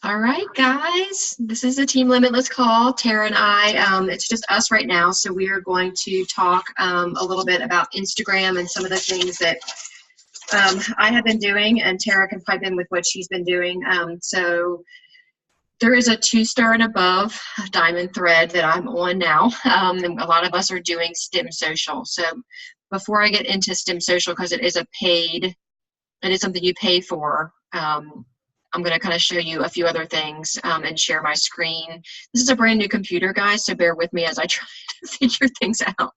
All right, guys, this is the Team Limitless call. Tara and I, it's just us right now, so we are going to talk a little bit about Instagram and some of the things that I have been doing, and Tara can pipe in with what she's been doing. So there is a 2-star and above diamond thread that I'm on now, and a lot of us are doing STEM Social. So before I get into STEM Social, because it is something you pay for, I'm going to kind of show you a few other things and share my screen. This is a brand new computer, guys, so bear with me as I try to figure things out.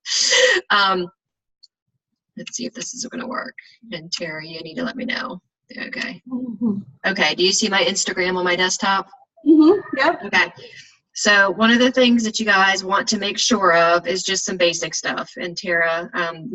Let's see if this is going to work. And Terry, you need to let me know. Okay. Okay, do you see my Instagram on my desktop? Yep. Okay. So one of the things that you guys want to make sure of is just some basic stuff. And Tara,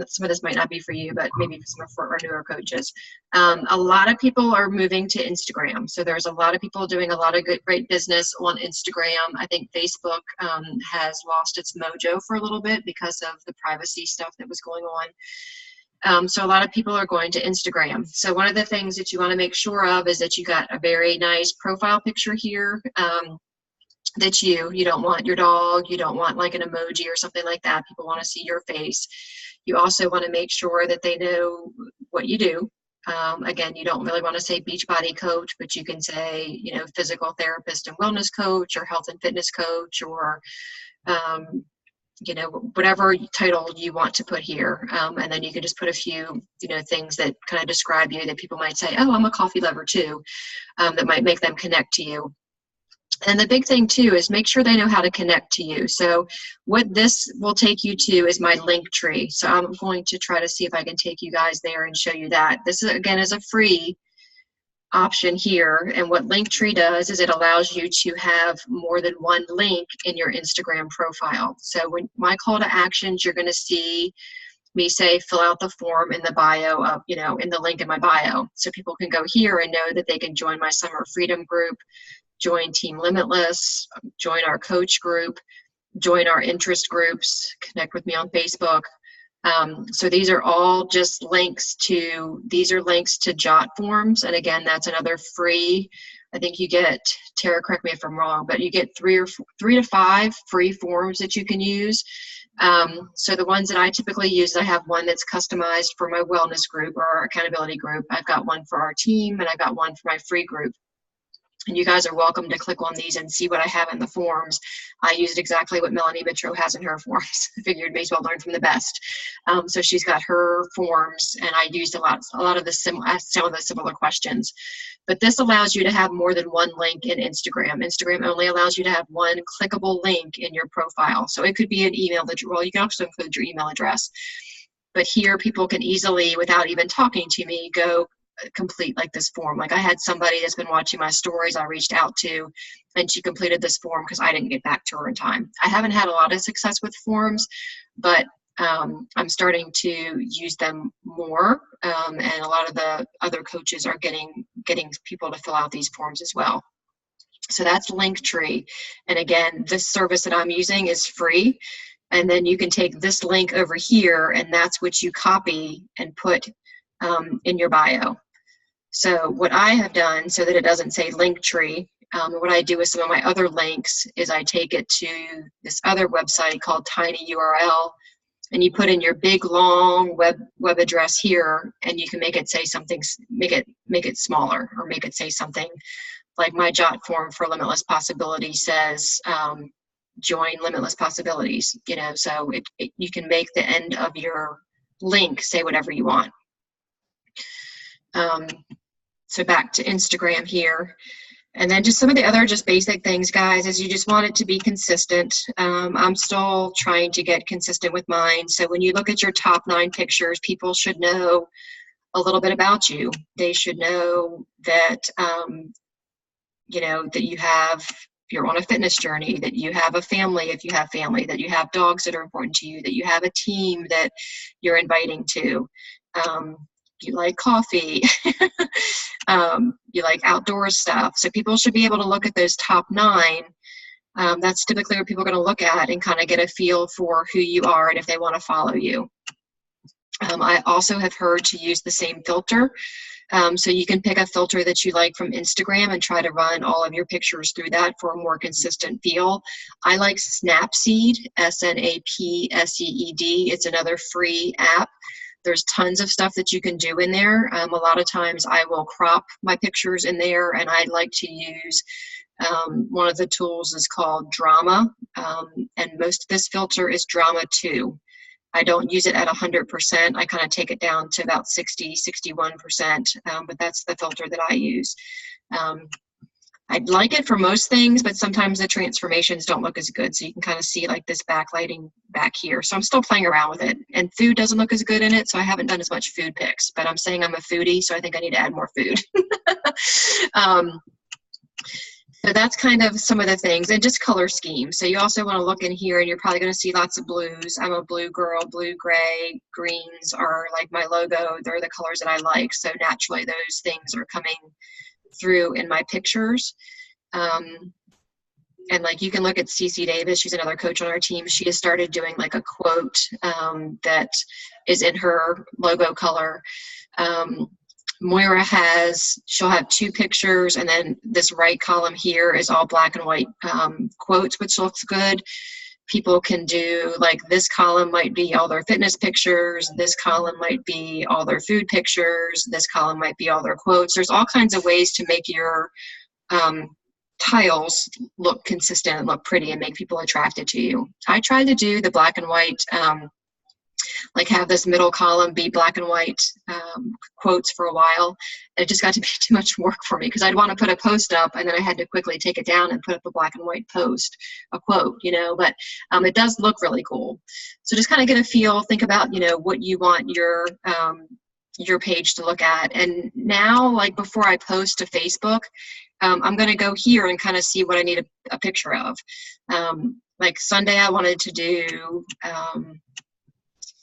some of this might not be for you, but maybe some for our newer coaches. A lot of people are moving to Instagram. So there's a lot of people doing a lot of great business on Instagram. I think Facebook has lost its mojo for a little bit because of the privacy stuff that was going on. So a lot of people are going to Instagram. So one of the things that you want to make sure of is that you got a very nice profile picture here. That you don't want your dog, you don't want like an emoji or something like that. People want to see your face. You also want to make sure that they know what you do. Again, you don't really want to say beach body coach, but you can say, physical therapist and wellness coach, or health and fitness coach, or, whatever title you want to put here. And then you can just put a few, things that kind of describe you that people might say, oh, I'm a coffee lover too, that might make them connect to you. And the big thing too is make sure they know how to connect to you. So what this will take you to is my link tree. So I'm going to try to see if I can take you guys there and show you that. This is, again, is a free option here. And what Linktree does is it allows you to have more than one link in your Instagram profile. So when my call to actions, you're going to see me say, fill out the form in the bio of, in the link in my bio. So people can go here and know that they can join my Summer Freedom group, join Team Limitless, join our coach group, join our interest groups, connect with me on Facebook. So these are all just links to Jot forms. And again, that's another free, I think you get, Tara, correct me if I'm wrong, but you get 3 to 5 free forms that you can use. So the ones that I typically use, I have one that's customized for my wellness group or our accountability group. I've got one for our team, and I've got one for my free group. And you guys are welcome to click on these and see what I have in the forms. I used exactly what Melanie Bitro has in her forms. I figured may as well learn from the best. So she's got her forms, and I used a lot of some of the similar questions. But this allows you to have more than one link in Instagram. Instagram only allows you to have one clickable link in your profile. So it could be an email that you can also include your email address. But here people can easily, without even talking to me, go complete like this form. Like I had somebody that's been watching my stories I reached out to, and she completed this form because I didn't get back to her in time. I haven't had a lot of success with forms, but I'm starting to use them more, and a lot of the other coaches are getting people to fill out these forms as well. So that's Linktree. And again, this service that I'm using is free. And then you can take this link over here, and that's what you copy and put in your bio. So what I have done, so that it doesn't say Linktree, what I do with some of my other links is I take it to this other website called TinyURL, and you put in your big long web address here, and you can make it say something, make it smaller, or make it say something like my Jot form for Limitless Possibilities says, join Limitless Possibilities. So you can make the end of your link say whatever you want. So back to Instagram here. And then just some of the other just basic things, guys, is you just want it to be consistent. I'm still trying to get consistent with mine. So when you look at your top 9 pictures, people should know a little bit about you. They should know that, that you're on a fitness journey, that you have a family if you have family, that you have dogs that are important to you, that you have a team that you're inviting to. You like coffee, you like outdoor stuff. So people should be able to look at those top 9. That's typically what people are going to look at and kind of get a feel for who you are and if they want to follow you. I also have heard to use the same filter So you can pick a filter that you like from Instagram and try to run all of your pictures through that for a more consistent feel. I like Snapseed, Snapseed. It's another free app. There's tons of stuff that you can do in there. A lot of times I will crop my pictures in there, and I like to use one of the tools is called Drama, and most of this filter is Drama 2. I don't use it at 100%. I kind of take it down to about 60, 61%, but that's the filter that I use. I like it for most things, but sometimes the transformations don't look as good. So you can kind of see like this backlighting back here. So I'm still playing around with it. And food doesn't look as good in it, so I haven't done as much food pics. But I'm saying I'm a foodie, so I think I need to add more food. So that's kind of some of the things, and just color scheme. So you also want to look in here, and you're probably going to see lots of blues. I'm a blue girl. Blue, gray, greens are like my logo. They're the colors that I like. So naturally, those things are coming through in my pictures. And like you can look at Cece Davis. She's another coach on our team. She has started doing like a quote that is in her logo color. Moira she'll have 2 pictures, and then this right column here is all black and white quotes, which looks good. People can do, like, this column might be all their fitness pictures, this column might be all their food pictures, this column might be all their quotes. There's all kinds of ways to make your tiles look consistent and look pretty and make people attracted to you. I tried to do the black and white, like have this middle column be black and white quotes for a while. It just got to be too much work for me because I'd want to put a post up and then I had to quickly take it down and put up a black and white post, a quote, but it does look really cool. So just kind of get a feel, think about, what you want your page to look at. And now, like before I post to Facebook, I'm going to go here and kind of see what I need a picture of. Like Sunday, I wanted to do,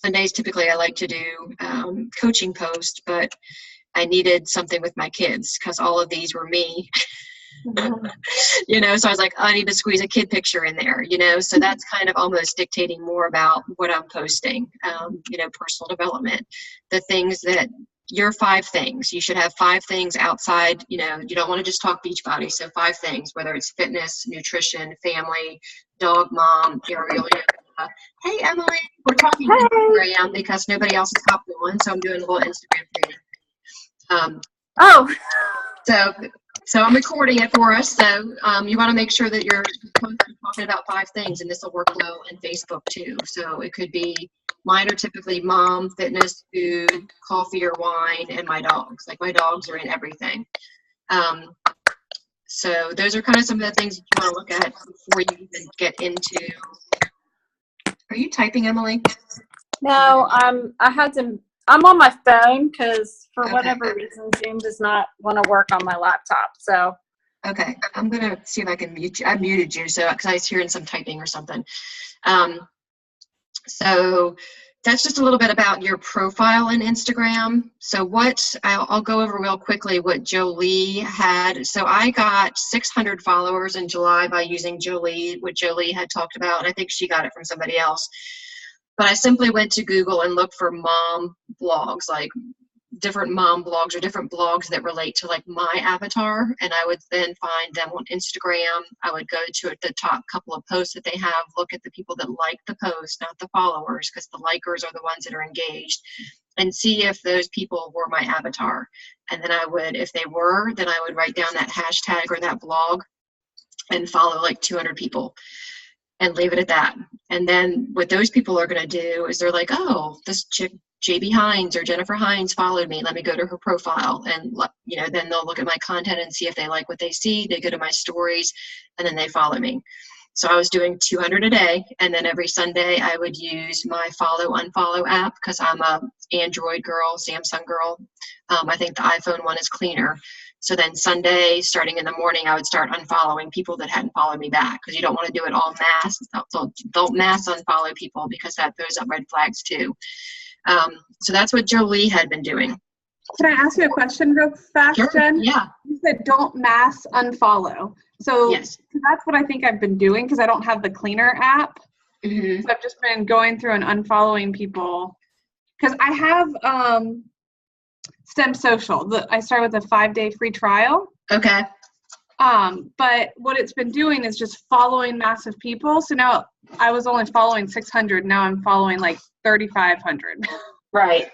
Sundays typically I like to do coaching posts, but I needed something with my kids because all of these were me. So I was like, I need to squeeze a kid picture in there, so that's kind of almost dictating more about what I'm posting, personal development, the things that your 5 things. You should have 5 things outside, you don't want to just talk beach body. So 5 things, whether it's fitness, nutrition, family, dog, mom, aerial yoga. Hey, Emily, we're talking Instagram because nobody else is copying one, so I'm doing a little Instagram for you. So I'm recording it for us. So you want to make sure that you're talking about 5 things, and this will work well in Facebook too. So it could be, mine are typically mom, fitness, food, coffee or wine, and my dogs. Like my dogs are in everything. So those are kind of some of the things that you want to look at before you even get into. Are you typing, Emily? No, I'm on my phone because for whatever reason, Zoom does not want to work on my laptop. So. Okay, I'm going to see if I can mute you. I muted you because I was hearing some typing or something. So that's just a little bit about your profile in Instagram. So I'll go over real quickly what Jolie had. So I got 600 followers in July by using Jolie, what Jolie had talked about. And I think she got it from somebody else. But I simply went to Google and looked for mom blogs, like different mom blogs or different blogs that relate to like my avatar. And I would then find them on Instagram. I would go to the top couple of posts that they have, look at the people that like the post, not the followers, because the likers are the ones that are engaged, and see if those people were my avatar. And then if they were, then I would write down that hashtag or that blog and follow like 200 people and leave it at that. And then what those people are going to do is they're like, oh, this chick, JB Hines or Jennifer Hines followed me. Let me go to her profile. And, then they'll look at my content and see if they like what they see. They go to my stories and then they follow me. So I was doing 200 a day. And then every Sunday I would use my follow unfollow app because I'm a Android girl, Samsung girl. I think the iPhone one is cleaner. So then Sunday, starting in the morning, I would start unfollowing people that hadn't followed me back because you don't want to do it all mass. So don't mass unfollow people because that throws up red flags too. So that's what Jolie had been doing. Can I ask you a question real fast, Sure. Jen? Yeah. You said don't mass unfollow. So yes. That's what I think I've been doing because I don't have the cleaner app. Mm-hmm. So I've just been going through and unfollowing people because I have STEM Social. I started with a 5-day free trial. Okay. But what it's been doing is just following massive people. So now I was only following 600. Now I'm following like 3,500. Right.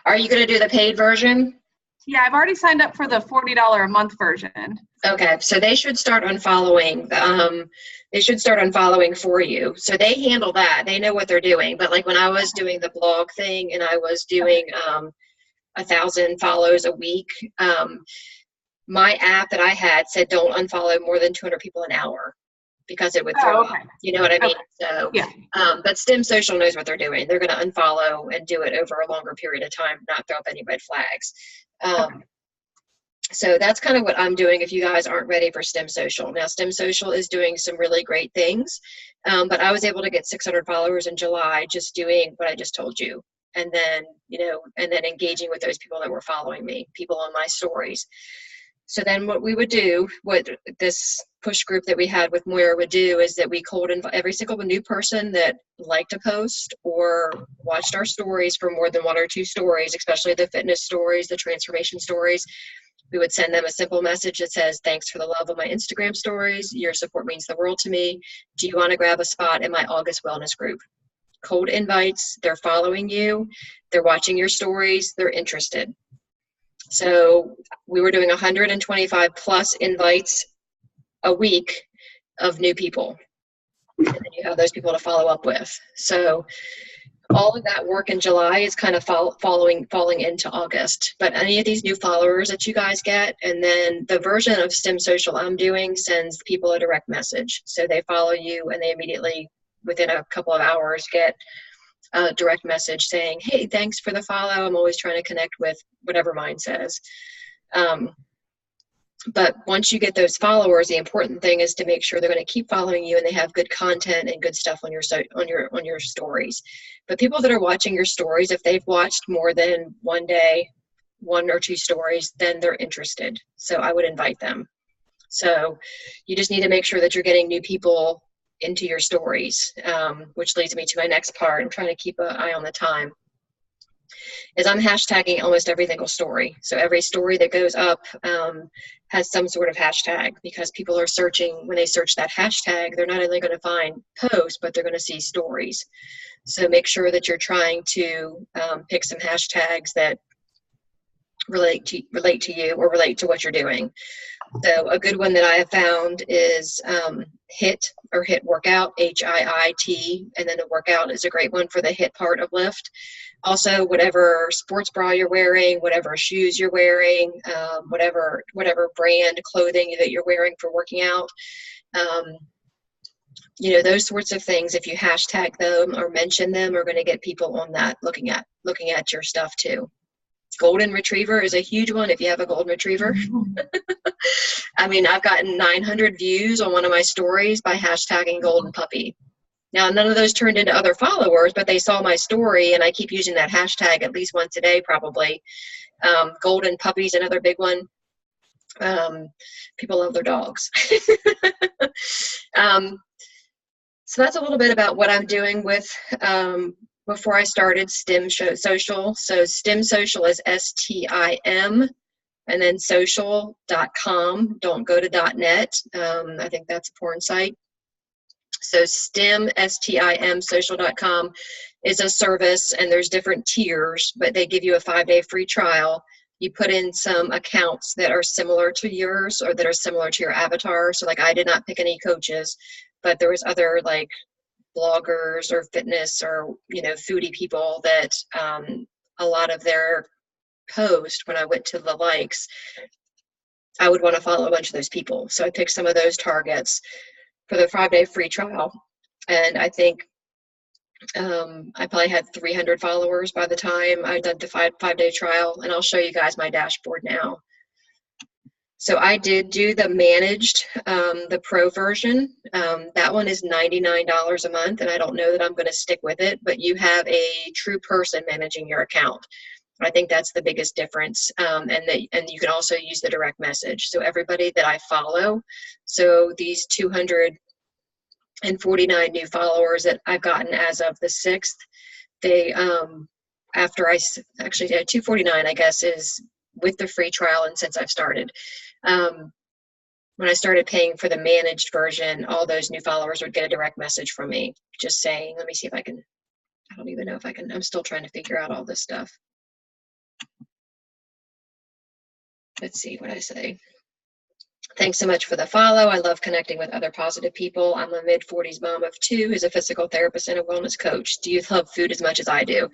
Are you going to do the paid version? Yeah, I've already signed up for the $40 a month version. Okay, so they should start unfollowing. They should start unfollowing for you. So they handle that. They know what they're doing. But like when I was doing the blog thing and I was doing 1,000 follows a week, my app that I had said don't unfollow more than 200 people an hour because it would throw up. You know what I mean? Okay. So, yeah. But STEM Social knows what they're doing. They're going to unfollow and do it over a longer period of time, not throw up any red flags. So that's kind of what I'm doing if you guys aren't ready for STEM Social. Now, STEM Social is doing some really great things, but I was able to get 600 followers in July just doing what I just told you. And then, and then engaging with those people that were following me, people on my stories. So then what we would do, what this push group that we had with Moira would do is that we cold invite every single new person that liked a post or watched our stories for more than 1 or 2 stories, especially the fitness stories, the transformation stories. We would send them a simple message that says, thanks for the love of my Instagram stories. Your support means the world to me. Do you want to grab a spot in my August wellness group? Cold invites, they're following you, they're watching your stories, they're interested. So we were doing 125 plus invites a week of new people. And then you have those people to follow up with. So all of that work in July is kind of falling into August. But any of these new followers that you guys get, and then the version of STEM Social I'm doing sends people a direct message. So they follow you and they immediately, within a couple of hours, get a direct message saying, hey, thanks for the follow. I'm always trying to connect with whatever mine says. But once you get those followers, the important thing is to make sure they're going to keep following you and they have good content and good stuff on your stories. But people that are watching your stories, if they've watched more than one day, 1 or 2 stories, then they're interested. So I would invite them. So you just need to make sure that you're getting new people into your stories, which leads me to my next part. I'm trying to keep an eye on the time. Is I'm hashtagging almost every single story. So every story that goes up has some sort of hashtag, because people are searching. When they search that hashtag, they're not only going to find posts, but they're going to see stories. So make sure that you're trying to pick some hashtags that relate to you or relate to what you're doing. So a good one that I have found is HIIT or HIIT workout, HIIT, and then the workout is a great one for the HIIT part of lift. Also, whatever sports bra you're wearing, whatever shoes you're wearing, whatever brand clothing that you're wearing for working out, those sorts of things, if you hashtag them or mention them, are going to get people on that looking at your stuff too. Golden retriever is a huge one if you have a golden retriever. I mean, I've gotten 900 views on one of my stories by hashtagging golden puppy. Now, none of those turned into other followers, but they saw my story, and I keep using that hashtag at least once a day probably. Golden puppy's another big one. People love their dogs. So that's a little bit about what I'm doing with before I started STEM Social. So STEM Social is STIM and then social.com. Don't go to .net. I think that's a porn site. So STIM, STIM, social.com is a service, and there's different tiers, but they give you a 5-day free trial. You put in some accounts that are similar to yours or that are similar to your avatar. So like I did not pick any coaches, but there was other like bloggers or fitness or foodie people that a lot of their posts, when I went to the likes, I would want to follow a bunch of those people. So I picked some of those targets for the 5-day free trial, and I think I probably had 300 followers by the time I did the five-day trial, and I'll show you guys my dashboard now. So I did do the managed, the pro version. That one is $99 a month, and I don't know that I'm going to stick with it, but you have a true person managing your account. I think that's the biggest difference, and you can also use the direct message. So everybody that I follow, so these 249 new followers that I've gotten as of the 6th, they after I actually did 249, I guess, is with the free trial and since I've started. When I started paying for the managed version, all those new followers would get a direct message from me just saying, let me see if I can, I don't even know if I can, I'm still trying to figure out all this stuff. Let's see what I say. Thanks so much for the follow. I love connecting with other positive people. I'm a mid-40s mom of 2 who's a physical therapist and a wellness coach. Do you love food as much as I do?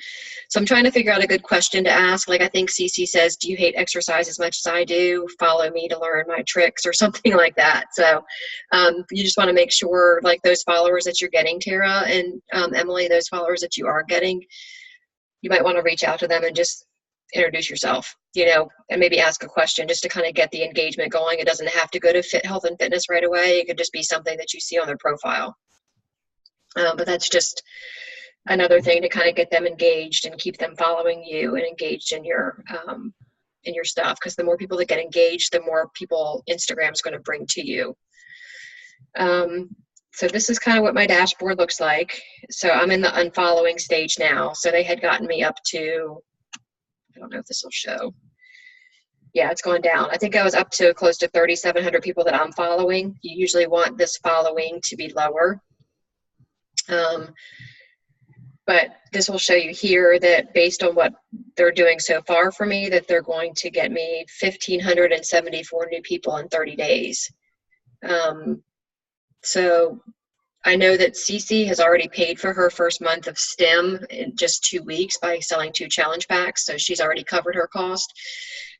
So I'm trying to figure out a good question to ask. Like I think Cece says, do you hate exercise as much as I do? Follow me to learn my tricks or something like that. So you just want to make sure like those followers that you're getting, Tara and Emily, those followers that you are getting, you might want to reach out to them and just introduce yourself, you know, and maybe ask a question just to kind of get the engagement going. It doesn't have to go to health and fitness right away. It could just be something that you see on their profile. But that's just another thing to kind of get them engaged and keep them following you and engaged in your stuff. Because the more people that get engaged, the more people Instagram's going to bring to you. So this is kind of what my dashboard looks like. So I'm in the unfollowing stage now. So they had gotten me up to, I don't know if this will show. Yeah, it's going down. I think I was up to close to 3,700 people that I'm following. You usually want this following to be lower. But this will show you here that based on what they're doing so far for me, that they're going to get me 1,574 new people in 30 days. So I know that Cece has already paid for her first month of STEM in just 2 weeks by selling 2 challenge packs. So she's already covered her cost.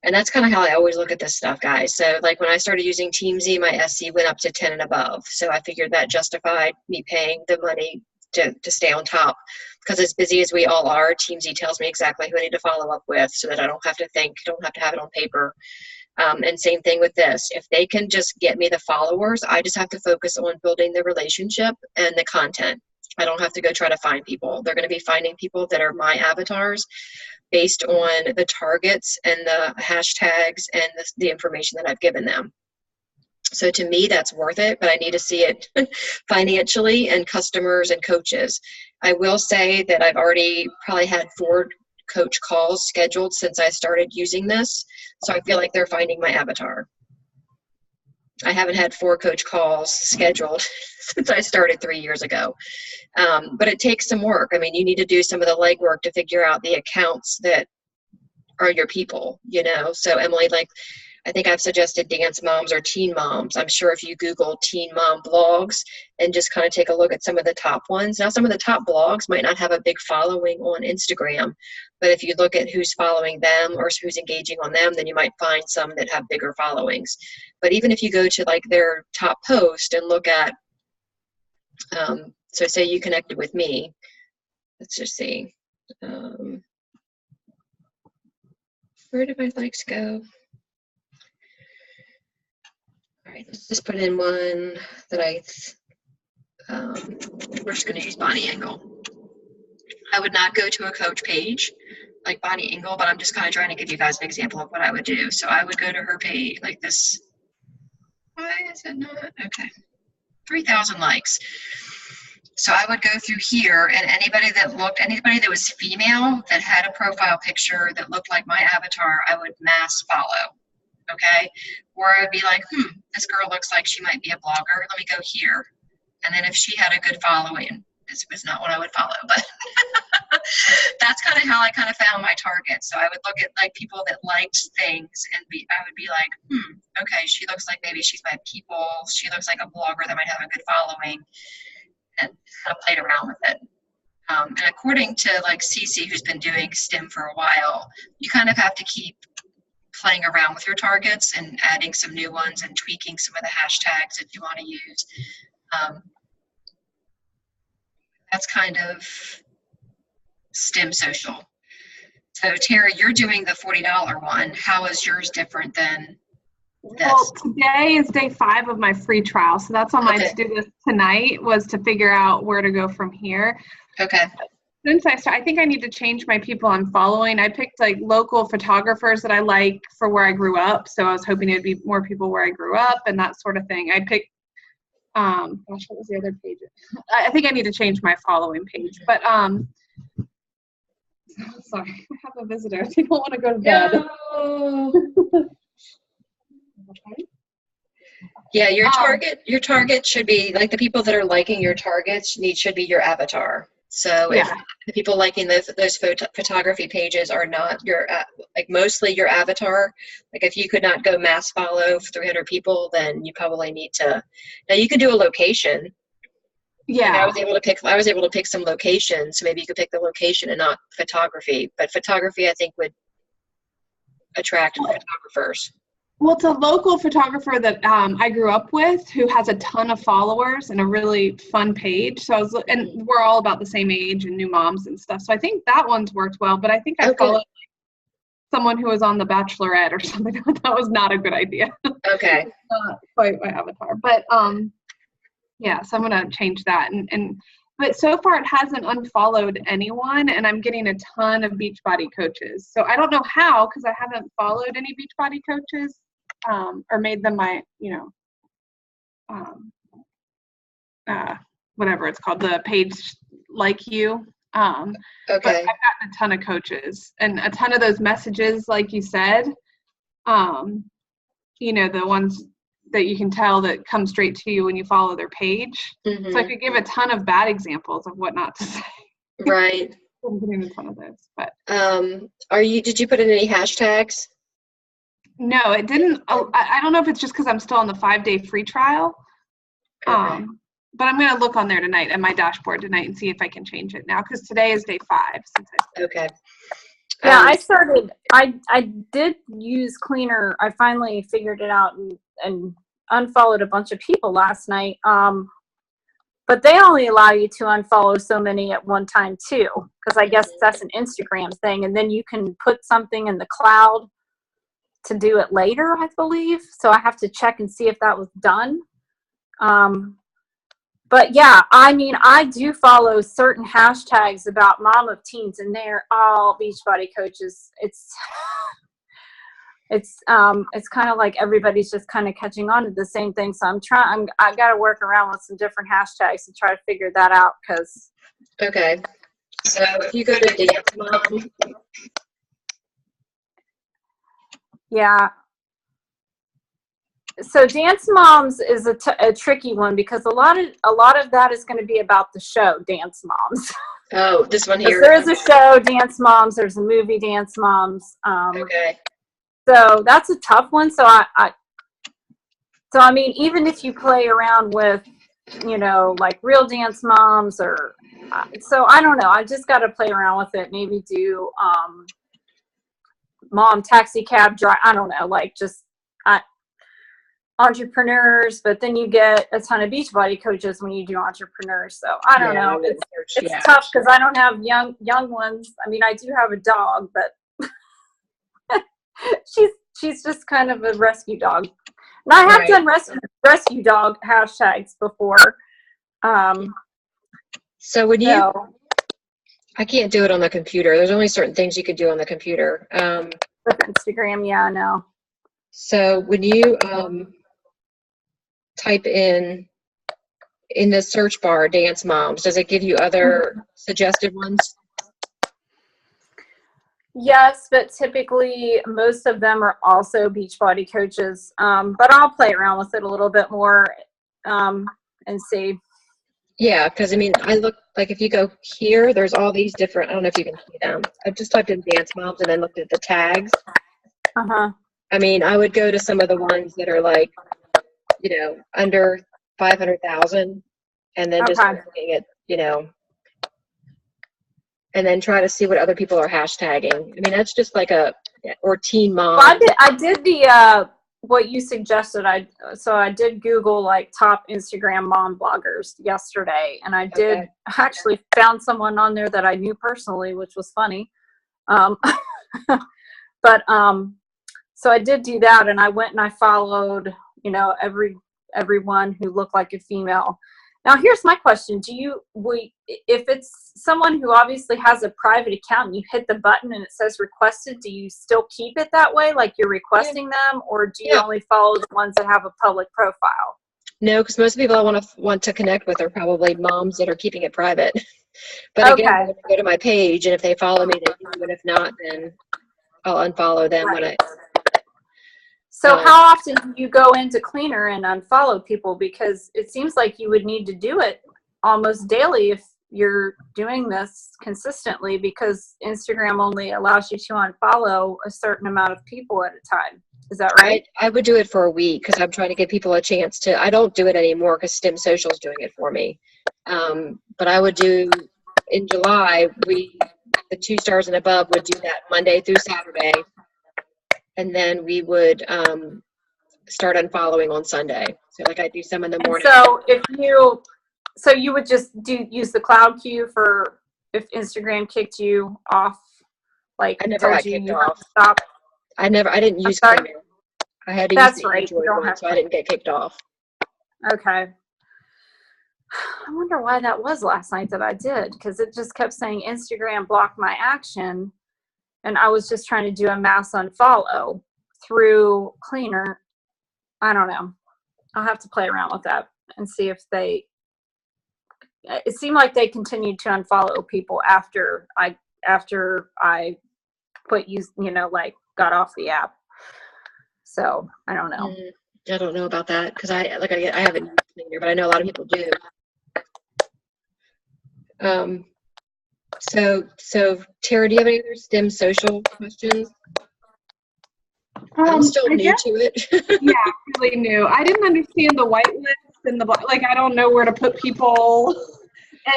And that's kind of how I always look at this stuff, guys. So like when I started using TeamZ, my SC went up to 10 and above. So I figured that justified me paying the money to stay on top. Because as busy as we all are, TeamZ tells me exactly who I need to follow up with so that I don't have to think, don't have to have it on paper. And same thing with this. If they can just get me the followers, I just have to focus on building the relationship and the content. I don't have to go try to find people. They're going to be finding people that are my avatars based on the targets and the hashtags and the information that I've given them. So to me, that's worth it, but I need to see it financially and customers and coaches. I will say that I've already probably had 4 coach calls scheduled since I started using this. So I feel like they're finding my avatar. I haven't had 4 coach calls scheduled since I started 3 years ago. But it takes some work. I mean, you need to do some of the legwork to figure out the accounts that are your people, you know? So Emily, like, I think I've suggested dance moms or teen moms. I'm sure if you Google teen mom blogs and just kind of take a look at some of the top ones. Now, some of the top blogs might not have a big following on Instagram, but if you look at who's following them or who's engaging on them, then you might find some that have bigger followings. But even if you go to like their top post and look at, so say you connected with me, let's just see. Where did my likes go? All right, let's just put in one that we're just going to use Bonnie Engel. I would not go to a coach page like Bonnie Engel, but I'm just kind of trying to give you guys an example of what I would do. So I would go to her page like this. Why is it not? Okay. 3,000 likes. So I would go through here and anybody that was female that had a profile picture that looked like my avatar, I would mass follow. Okay, or I'd be like, this girl looks like she might be a blogger. Let me go here. And then if she had a good following, this was not what I would follow, but that's kind of how I kind of found my target. So I would look at like people that liked things and I would be like, okay, she looks like maybe she's my people. She looks like a blogger that might have a good following, and kind of played around with it. And according to like Cece, who's been doing STEM for a while, you kind of have to keep playing around with your targets and adding some new ones and tweaking some of the hashtags that you want to use. That's kind of STEM social. So Tara, you're doing the $40 one. How is yours different than this? Well, today is day 5 of my free trial. So that's on my to-do list tonight, was to figure out where to go from here. Okay. Since I think I need to change my people I'm following. I picked like local photographers that I like for where I grew up. So I was hoping it'd be more people where I grew up and that sort of thing. I picked, gosh, what was the other page? I think I need to change my following page. But Sorry, I have a visitor. They don't want to go to bed. No. Yeah, your target should be like the people that are liking your targets should be your avatar. So if Yeah. the people liking those photography pages are not your like mostly your avatar, like if you could not go mass follow for 300 people, then you probably need to. Now you can do a location. Like Yeah. I was able to pick some locations, so maybe you could pick the location and not photography. But photography, I think, would attract photographers. Well, it's a local photographer that I grew up with who has a ton of followers and a really fun page. So and we're all about the same age and new moms and stuff. So I think that one's worked well. But I think I followed like, someone who was on The Bachelorette or something. That was not a good idea. Okay. Not quite my avatar, but yeah. So I'm gonna change that. But so far it hasn't unfollowed anyone, and I'm getting a ton of Beachbody coaches. So I don't know how, because I haven't followed any Beachbody coaches. Or made them my, whatever it's called, the page like you. Okay. But I've gotten a ton of coaches and a ton of those messages, like you said, the ones that you can tell that come straight to you when you follow their page. Mm-hmm. So I could give a ton of bad examples of what not to say. Right. I'm getting a ton of those, but. Did you put in any hashtags? No, it didn't. I don't know if it's just because I'm still on the 5-day free trial. Okay. But I'm going to look on there tonight at my dashboard tonight and see if I can change it now, because today is day 5. Okay. Yeah, I did use Cleaner. I finally figured it out and unfollowed a bunch of people last night. But they only allow you to unfollow so many at one time too, because I guess that's an Instagram thing. And then you can put something in the cloud to do it later, I believe. So I have to check and see if that was done. But yeah, I mean, I do follow certain hashtags about mom of teens, and they're all Beachbody coaches. It's kind of like everybody's just kind of catching on to the same thing. So I got to work around with some different hashtags to try to figure that out. Okay. So if you go to Dance Mom. Yeah. So Dance Moms is a tricky one, because a lot of that is going to be about the show Dance Moms. Oh, this one here. There is a show Dance Moms. There's a movie Dance Moms. Okay. So that's a tough one. So I mean, even if you play around with, like Real Dance Moms so I don't know. I just got to play around with it. Maybe do mom taxi cab drive. I don't know, like just entrepreneurs, but then you get a ton of Beachbody coaches when you do entrepreneurs. So I don't know. It's tough because I don't have young ones. I mean, I do have a dog, but she's just kind of a rescue dog. And I have done rescue dog hashtags before. So when I can't do it on the computer. There's only certain things you could do on the computer. With Instagram, yeah, I know. So when you type in the search bar Dance Moms, does it give you other suggested ones? Yes, but typically most of them are also Beachbody coaches. But I'll play around with it a little bit more and see. Yeah, because I mean, I look like if you go here, there's all these different. I don't know if you can see them. I just typed in Dance Moms and then looked at the tags. I mean, I would go to some of the ones that are like, under 500,000, and then just looking at, and then try to see what other people are hashtagging. I mean, that's just like or teen mom. Well, I did the what you suggested. I did Google like top Instagram mom bloggers yesterday, and I did actually found someone on there that I knew personally, which was funny. But so I did do that, and I went and I followed, everyone who looked like a female. Now, here's my question. If it's someone who obviously has a private account and you hit the button and it says requested, do you still keep it that way, like you're requesting them, or do you only follow the ones that have a public profile? No, because most people I want to connect with are probably moms that are keeping it private. But again, Okay. they go to my page, and if they follow me, they do. And if not, then I'll unfollow them when I. So how often do you go into Cleaner and unfollow people? Because it seems like you would need to do it almost daily if you're doing this consistently, because Instagram only allows you to unfollow a certain amount of people at a time. Is that right? I would do it for a week because I'm trying to give people a chance to. I don't do it anymore because Stem Social is doing it for me. But I would do in July. The 2 stars and above would do that Monday through Saturday, and then we would start unfollowing on Sunday. So like I do some in the morning. So you would just use the cloud queue for if Instagram kicked you off, like I never got kicked off. Stop. I didn't use Cleaner. I had to use the Android one, so I didn't get kicked off. Okay. I wonder why that was last night that I did, because it just kept saying Instagram blocked my action, and I was just trying to do a mass unfollow through Cleaner. I don't know. I'll have to play around with that and see if it seemed like they continued to unfollow people after I put like got off the app. So I don't know. I don't know about that because I haven't used Cleaner, but I know a lot of people do. So Tara, do you have any other Stem Social questions? I'm still new to it. Yeah, really new. I didn't understand the whitelist and like I don't know where to put people.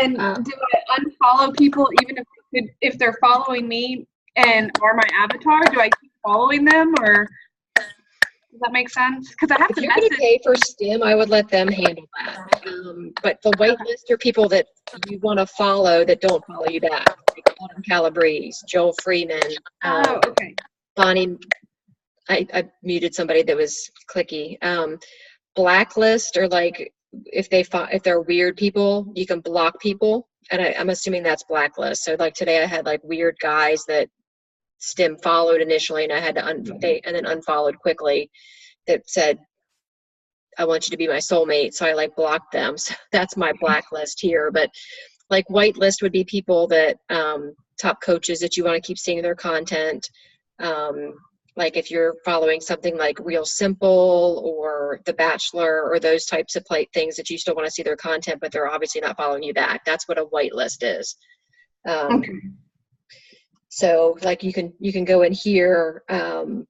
And do I unfollow people even if they're following me and are my avatar? Do I keep following them, or does that make sense? Because I have if to you're going to pay for Stem, I would let them handle that. But the whitelist are people that you want to follow that don't follow you back. Like Autumn Calabrese, Joel Freeman, okay. Bonnie. I muted somebody that was clicky. Blacklist or like if they're weird people, you can block people, and I'm assuming that's blacklist. So like today I had like weird guys that Stem followed initially, and I had to and then unfollowed quickly. That said, I want you to be my soulmate, so I like blocked them. So that's my blacklist here. But like whitelist would be people that top coaches that you want to keep seeing their content. Like if you're following something like Real Simple or The Bachelor or those types of things that you still want to see their content, but they're obviously not following you back. That's what a whitelist is. Okay. So like you can go in here and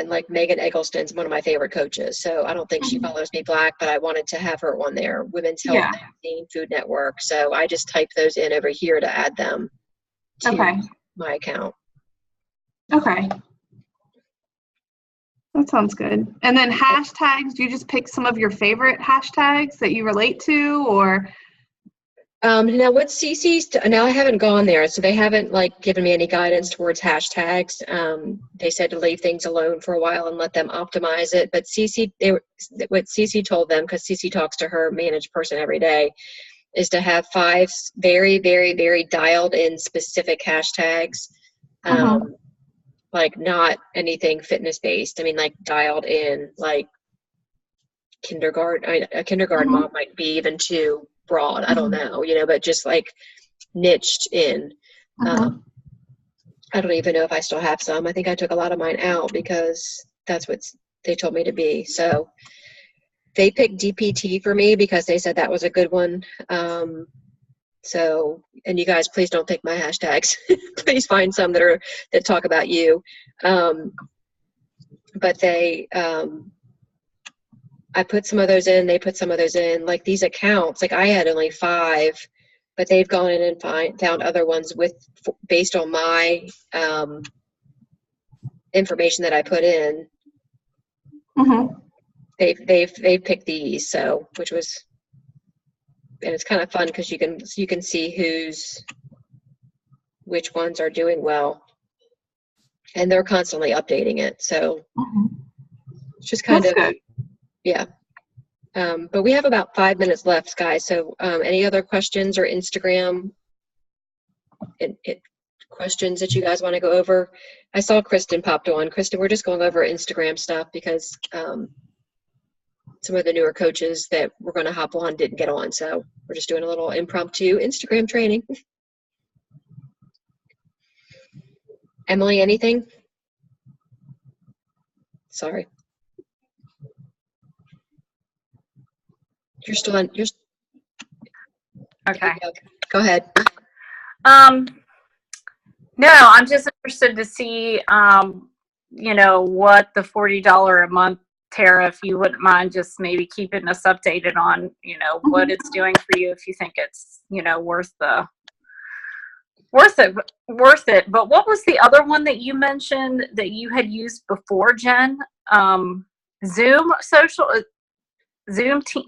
like Megan Eggleston's one of my favorite coaches. So I don't think she follows me black, but I wanted to have her on there. Women's Health Magazine, Food Network. So I just typed those in over here to add them to my account. Okay. That sounds good. And then hashtags, do you just pick some of your favorite hashtags that you relate to, or? Now what CC's, now I haven't gone there, so they haven't like given me any guidance towards hashtags. They said to leave things alone for a while and let them optimize it. But what CC told them, because CC talks to her managed person every day, is to have 5 very, very, very dialed in specific hashtags. Like not anything fitness based. I mean, like dialed in, like kindergarten. I mean, a kindergarten mom might be even too broad. I don't know, but just like niched in. I don't even know if I still have some. I think I took a lot of mine out because that's what they told me to be. So they picked DPT for me because they said that was a good one. So, and you guys, please don't pick my hashtags. Please find some that talk about you. But I put some of those in, they put some of those in. Like these accounts, like I had only 5, but they've gone in and found other ones based on my information that I put in. They've picked these, so and it's kind of fun because you can see which ones are doing well, and they're constantly updating it. So it's just kind of good. Yeah. But we have about 5 minutes left, guys. So any other questions or Instagram questions that you guys want to go over? I saw Kristen popped on. Kristen, we're just going over Instagram stuff because some of the newer coaches that were going to hop on didn't get on. So we're just doing a little impromptu Instagram training. Emily, anything? Sorry. You're still on. Okay. Go ahead. No, I'm just interested to see, what the $40 a month tariff, you wouldn't mind just maybe keeping us updated on, what it's doing for you if you think it's, worth it. But what was the other one that you mentioned that you had used before, Jen? Zoom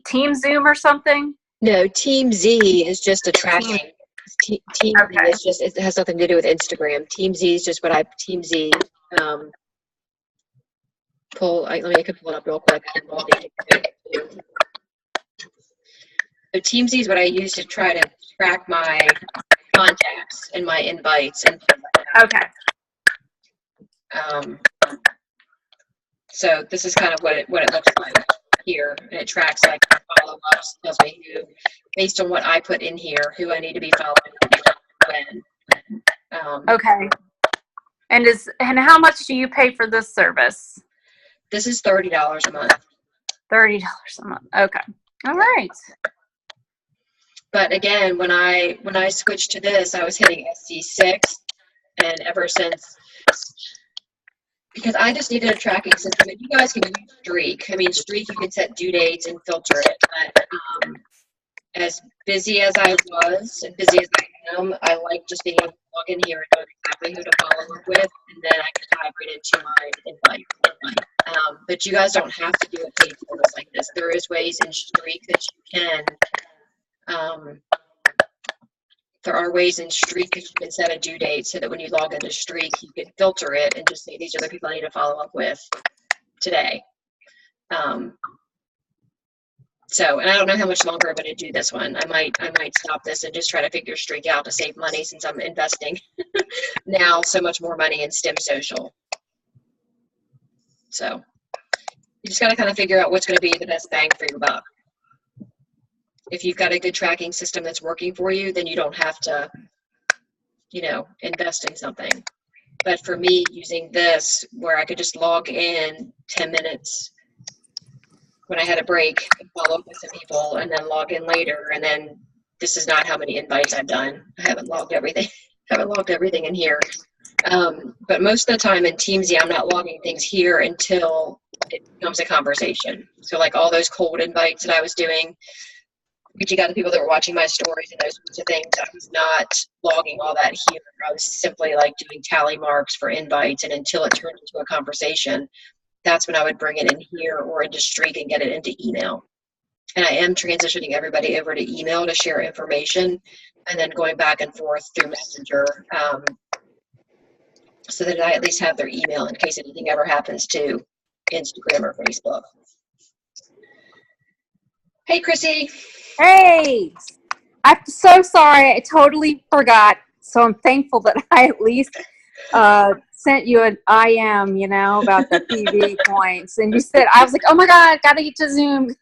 Team Zoom or something? No, Team Z is just a tracking. Team Z is just, it has nothing to do with Instagram. Team Z is just what I Team Z I can pull it up real quick. So Team Z is what I use to try to track my contacts and my invites and okay. So this is kind of what it looks like here, and it tracks like follow-ups, tells me who, based on what I put in here, who I need to be following when. Okay. And how much do you pay for this service? This is $30 a month. $30 a month. Okay. All right. But again, when I switched to this, I was hitting SC6, and ever since, because I just needed a tracking system, and you guys can use Streak. I mean, Streak, you can set due dates and filter it. But as busy as I was, and busy as I am, I like just being able to log in here and know exactly who to follow up with, and then I can dive right into my invite. But you guys don't have to do a paid service like this. There is ways in Streak that you can. There are ways in Streak that you can set a due date so that when you log into Streak, you can filter it and just say, these are the people I need to follow up with today. So, and I don't know how much longer I'm going to do this one. I might stop this and just try to figure Streak out to save money, since I'm investing now so much more money in STEM Social. So you just got to kind of figure out what's going to be the best bang for your buck. If you've got a good tracking system that's working for you, then you don't have to, invest in something. But for me, using this, where I could just log in 10 minutes when I had a break and follow up with some people, and then log in later, and then this is not how many invites I've done. I haven't logged everything. In here. But most of the time in TeamZ, I'm not logging things here until it becomes a conversation. So like all those cold invites that I was doing, reaching out to people that were watching my stories and those sorts of things, I was not logging all that here. I was simply like doing tally marks for invites, and until it turned into a conversation, that's when I would bring it in here or into Streak and get it into email. And I am transitioning everybody over to email to share information, and then going back and forth through Messenger, so that I at least have their email in case anything ever happens to Instagram or Facebook. Hey, Chrissy. Hey, I'm so sorry. I totally forgot. So I'm thankful that I at least sent you an IM, about the PV points. And you said, I was like, oh my God, gotta get to Zoom.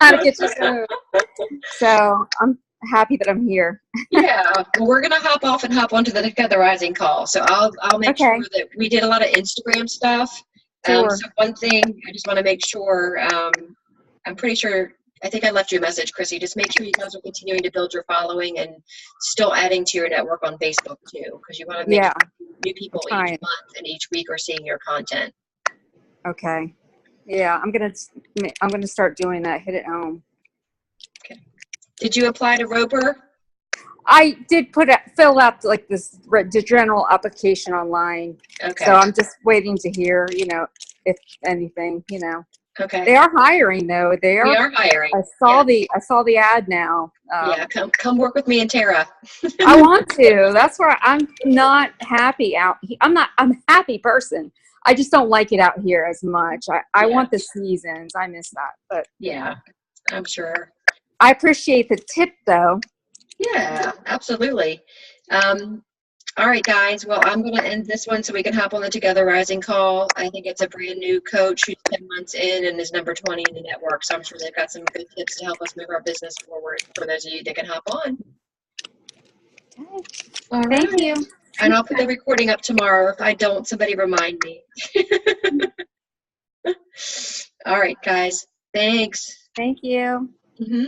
So I'm happy that I'm here. Yeah, well, we're gonna hop off and hop onto the Together Rising call. So I'll make sure that we did a lot of Instagram stuff. Sure. So one thing I just want to make sure, I'm pretty sure, I think I left you a message, Chrissy. Just make sure you guys are continuing to build your following and still adding to your network on Facebook too, because you want to make sure new people each month and each week are seeing your content. Okay. Yeah, I'm gonna start doing that. Hit it home. Okay. Did you apply to Roper? I did fill out like this general application online. Okay. So I'm just waiting to hear, if anything, Okay. They are hiring though. We are hiring. I saw the ad now. Yeah, come work with me and Tara. I want to. That's where I'm not happy out. I'm a happy person. I just don't like it out here as much. I want the seasons. I miss that. But yeah, I'm sure. I appreciate the tip though. Yeah, absolutely. All right, guys. Well, I'm going to end this one so we can hop on the Together Rising call. I think it's a brand new coach who's 10 months in and is number 20 in the network. So I'm sure they've got some good tips to help us move our business forward for those of you that can hop on. All right. Thank you. And I'll put the recording up tomorrow. If I don't, somebody remind me. All right, guys. Thanks. Thank you. Mm-hmm.